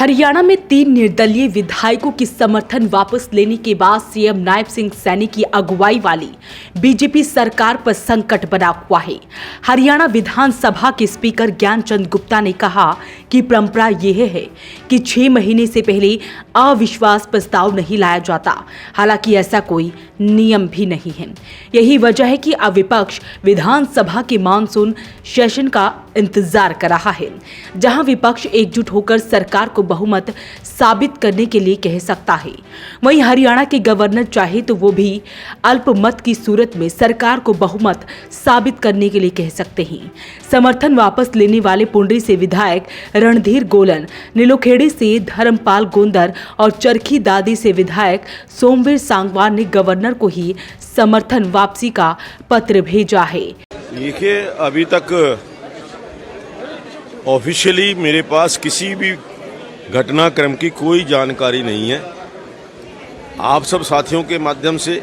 हरियाणा में 3 निर्दलीय विधायकों की समर्थन वापस लेने के बाद सीएम नायब सिंह सैनी की अगुवाई वाली बीजेपी सरकार पर संकट बना हुआ है। हरियाणा विधानसभा के स्पीकर ज्ञानचंद गुप्ता ने कहा कि परंपरा यह है कि 6 महीने से पहले अविश्वास प्रस्ताव नहीं लाया जाता। हालांकि ऐसा कोई नियम भी नहीं है। यही वजह है कि अब विपक्ष विधानसभा के मानसून सेशन का इंतजार कर रहा है, जहां विपक्ष एकजुट होकर सरकार को बहुमत साबित करने के लिए कह सकता है। वहीं हरियाणा के गवर्नर चाहे तो वो भी अल्पमत की सूरत में सरकार को बहुमत साबित करने के लिए कह सकते हैं। समर्थन वापस लेने वाले पुंडरी से विधायक रणधीर गोलन, नीलोखेड़ी से धर्मपाल गोंदर और चरखी दादी से विधायक सोमवीर सांगवान ने गवर्नर को ही समर्थन वापसी का पत्र भेजा है। देखिए, अभी तक ऑफिशियली मेरे पास किसी भी घटनाक्रम की कोई जानकारी नहीं है। आप सब साथियों के माध्यम से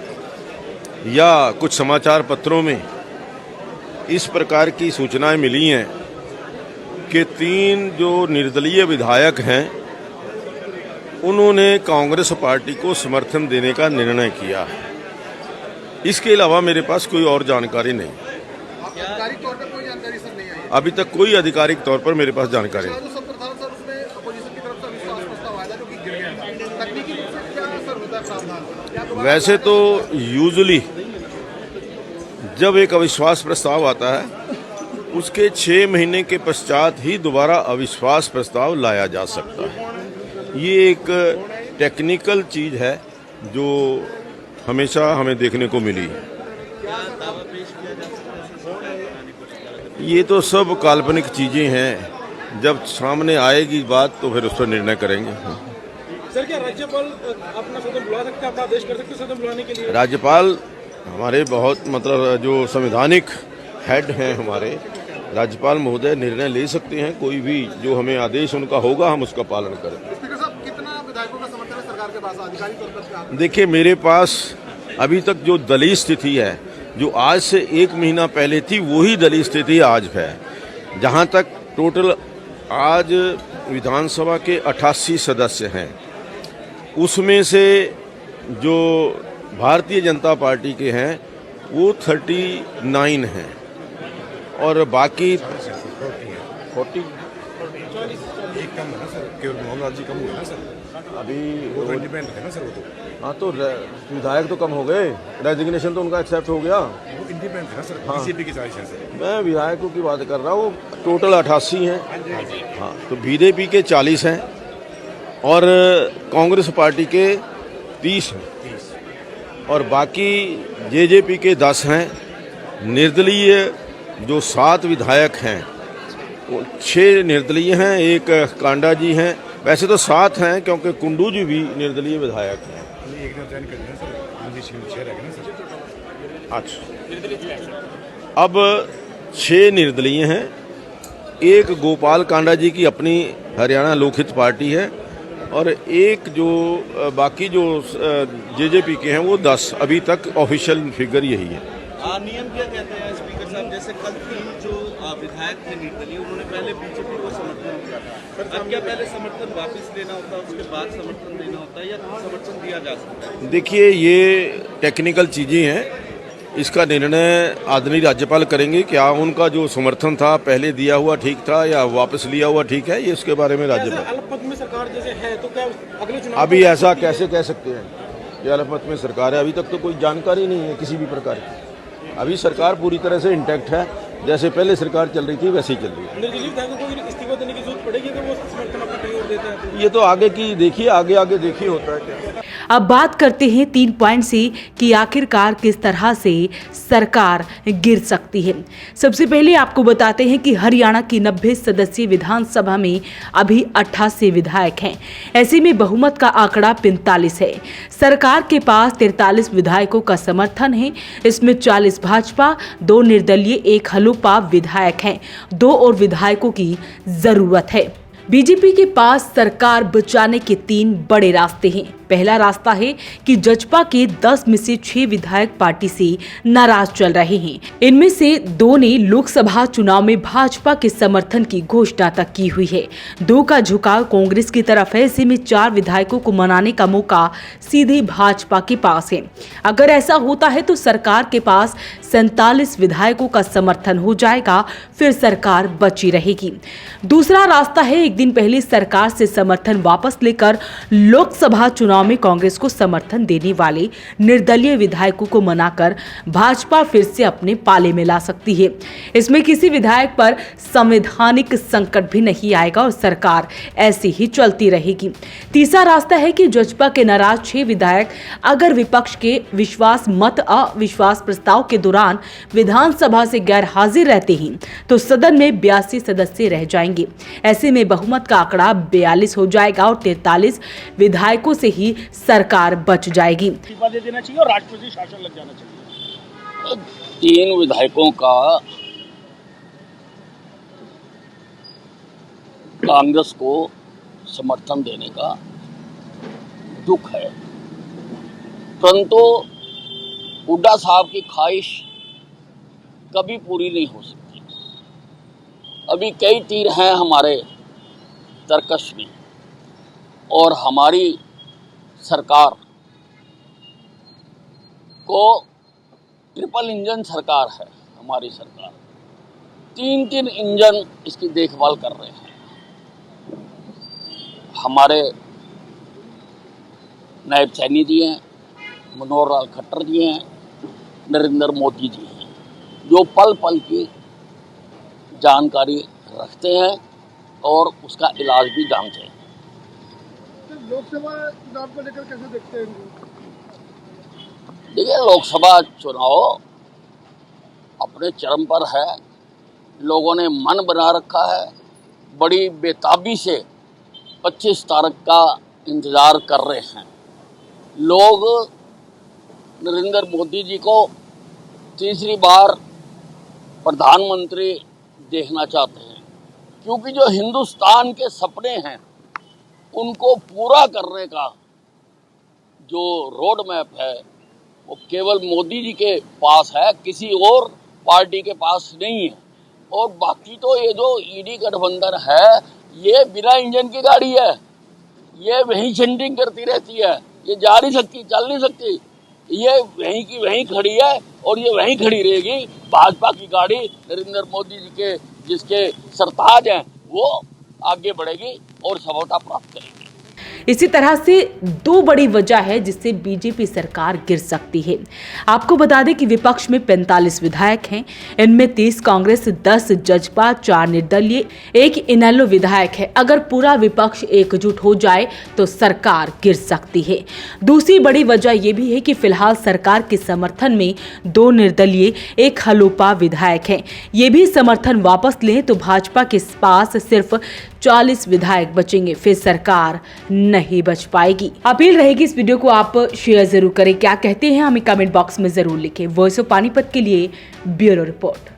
या कुछ समाचार पत्रों में इस प्रकार की सूचनाएं मिली हैं कि 3 जो निर्दलीय विधायक हैं उन्होंने कांग्रेस पार्टी को समर्थन देने का निर्णय किया है। इसके अलावा मेरे पास कोई और जानकारी नहीं। आधिकारिक तौर पर कोई जानकारी सर नहीं आई? अभी तक कोई आधिकारिक तौर पर मेरे पास जानकारी नहीं। वैसे तो यूजुअली जब एक अविश्वास प्रस्ताव आता है उसके 6 महीने के पश्चात ही दोबारा अविश्वास प्रस्ताव लाया जा सकता है। ये एक टेक्निकल चीज है जो हमेशा हमें देखने को मिली। ये तो सब काल्पनिक चीजें हैं, जब सामने आएगी बात तो फिर उस पर निर्णय करेंगे। सर, क्या राज्यपाल अपना सदन बुला सकते हैं, अपना आदेश कर सकते हैं सदन बुलाने के लिए? राज्यपाल हमारे बहुत जो संवैधानिक हेड हैं हमारे, राज्यपाल महोदय निर्णय ले सकते हैं। कोई भी जो हमें आदेश उनका होगा हम उसका पालन करें। स्पीकर साहब, कितना विधायकों का समर्थन है सरकार के पास आधिकारिक तौर पर? देखिए, मेरे पास अभी तक जो दलीय स्थिति है जो आज से 1 महीना पहले थी वही दलीय स्थिति आज है। जहां तक टोटल आज विधानसभा के 88 सदस्य हैं, उसमें से जो भारतीय जनता पार्टी के हैं वो 39 हैं और बाकी 40 एक कम है ना सर, केवल मोहनलाल जी कम हुए ना सर। अभी वो तो इंडिपेंडेंट है ना सर। वो तो हाँ, तो विधायक तो कम हो गए, रेजिग्नेशन तो उनका एक्सेप्ट हो गया। वो इंडिपेंडेंट है ना सर। हाँ। बीजेपी की चॉइस है सर। मैं विधायकों की बात कर रहा हूँ। टोटल 88 हैं। हाँ, तो बीजेपी के 40 हैं और कांग्रेस पार्टी के 30 हैं और बाकी जेजेपी के 10 हैं। निर्दलीय जो 7 विधायक हैं, 6 निर्दलीय हैं, 1 कांडा जी हैं। वैसे तो 7 हैं क्योंकि कुंडू जी भी निर्दलीय विधायक हैं। एक दिन ज्वाइन कर लेना सर, ना सर। अच्छा, अब 6 निर्दलीय हैं, 1 गोपाल कांडा जी की अपनी हरियाणा लोकहित पार्टी है और 1 जो बाकी जो जेजेपी के हैं वो 10। अभी तक ऑफिशियल फिगर यही है। नियम क्या कहते हैं स्पीकर साहब? जैसे कल 3 जो विधायक थे निर्दलीय, उन्होंने पहले बीजेपी को समर्थन किया था। अब क्या पहले समर्थन वापस लेना होता है, उसके बाद समर्थन देना होता है, या समर्थन दिया जा सकता है? देखिए, ये टेक्निकल चीज़ें हैं, इसका निर्णय आदरणीय राज्यपाल करेंगे। क्या उनका जो समर्थन था पहले दिया हुआ ठीक था या वापस लिया हुआ ठीक है, ये उसके बारे में राज्यपाल। अल्पमत में सरकार जैसे है तो क्या अगले चुनाव अभी ऐसा कैसे कह सकते हैं कि अल्पमत में सरकार है? अभी तक तो कोई जानकारी नहीं है किसी भी प्रकार की। अभी सरकार पूरी तरह से इंटैक्ट है, जैसे पहले सरकार चल रही थी वैसे ही चल रही है। निर्दलीय विधायकों को इस्तीफा देने की जरूरत पड़ेगी अगर वो समर्थन अपना कहीं और देता है? ये तो आगे की देखिए, आगे देखिए होता है क्या। अब बात करते हैं 3 पॉइंट से कि आखिरकार किस तरह से सरकार गिर सकती है। सबसे पहले आपको बताते हैं कि हरियाणा की 90 सदस्यीय विधानसभा में अभी 88 विधायक हैं। ऐसे में बहुमत का आंकड़ा 45 है। सरकार के पास 43 विधायकों का समर्थन है। इसमें 40 भाजपा, 2 निर्दलीय, 1 हलुपा विधायक हैं। 2 और विधायकों की जरूरत है। बीजेपी के पास सरकार बचाने के 3 बड़े रास्ते हैं। पहला रास्ता है कि जजपा के 10 में से 6 विधायक पार्टी से नाराज चल रहे हैं। इनमें से 2 ने लोकसभा चुनाव में भाजपा के समर्थन की घोषणा तक की हुई है। 2 का झुकाव कांग्रेस की तरफ है। ऐसे में 4 विधायकों को मनाने का मौका सीधे भाजपा के पास है। अगर ऐसा होता है तो सरकार के पास 47 विधायकों का समर्थन हो जाएगा, फिर सरकार बची रहेगी। दूसरा रास्ता है एक दिन पहले सरकार से समर्थन वापस लेकर लोकसभा चुनाव में कांग्रेस को समर्थन देने वाले निर्दलीय विधायकों को मनाकर भाजपा फिर से अपने पाले में ला सकती है। इसमें किसी विधायक पर संवैधानिक संकट भी नहीं आएगा और सरकार ऐसी ही चलती रहेगी। तीसरा रास्ता है कि जजपा के नाराज 6 विधायक अगर विपक्ष के विश्वास मत अविश्वास प्रस्ताव के दौरान विधानसभा से गैर हाजिर रहते हैं तो सदन में 82 सदस्य रह जाएंगे। ऐसे में बहुमत का आंकड़ा 42 हो जाएगा और 43 विधायकों से ही सरकार बच जाएगी। इस्तीफा दे देना चाहिए और राष्ट्रपति शासन लग जाना चाहिए। 3 विधायकों का कांग्रेस को समर्थन देने का दुख है, परंतु हुड्डा साहब की ख्वाहिश कभी पूरी नहीं हो सकती। अभी कई तीर हैं हमारे तरकश में और हमारी सरकार को ट्रिपल इंजन सरकार है। हमारी सरकार 3 इंजन इसकी देखभाल कर रहे हैं। हमारे नायब सैनी जी हैं, मनोहर लाल खट्टर जी हैं, नरेंद्र मोदी जी हैं, जो पल पल की जानकारी रखते हैं और उसका इलाज भी जानते हैं। लोकसभा चुनाव को लेकर कैसे देखते हैं? देखिए, लोकसभा चुनाव अपने चरम पर है। लोगों ने मन बना रखा है, बड़ी बेताबी से 25 तारीख का इंतज़ार कर रहे हैं। लोग नरेंद्र मोदी जी को तीसरी बार प्रधानमंत्री देखना चाहते हैं, क्योंकि जो हिंदुस्तान के सपने हैं उनको पूरा करने का जो रोड मैप है वो केवल मोदी जी के पास है, किसी और पार्टी के पास नहीं है। और बाकी तो ये जो ईडी गठबंधन है ये बिना इंजन की गाड़ी है, ये वहीं सेंटिंग करती रहती है, ये जा नहीं सकती, चल नहीं सकती, ये वहीं की वहीं खड़ी है और ये वहीं खड़ी रहेगी। भाजपा की गाड़ी नरेंद्र मोदी जी के जिसके सरताज हैं वो आगे बढ़ेगी और सफलता प्राप्त करेगी। इसी तरह से 2 बड़ी वजह है जिससे बीजेपी सरकार गिर सकती है। आपको बता दें कि विपक्ष में 45 विधायक हैं, इनमें 30 कांग्रेस, 10 जजपा, 4 निर्दलीय, 1 इनेलो विधायक है। अगर पूरा विपक्ष एकजुट हो जाए तो सरकार गिर सकती है। दूसरी बड़ी वजह यह भी है कि फिलहाल सरकार के समर्थन में 2 निर्दलीय, 1 हलोपा विधायक हैं। ये भी समर्थन वापस लें तो भाजपा के पास सिर्फ 40 विधायक बचेंगे, फिर सरकार नहीं बच पाएगी। अपील रहेगी इस वीडियो को आप शेयर जरूर करें। क्या कहते हैं हमें कमेंट बॉक्स में जरूर लिखें। वॉइस ऑफ पानीपत के लिए ब्यूरो रिपोर्ट।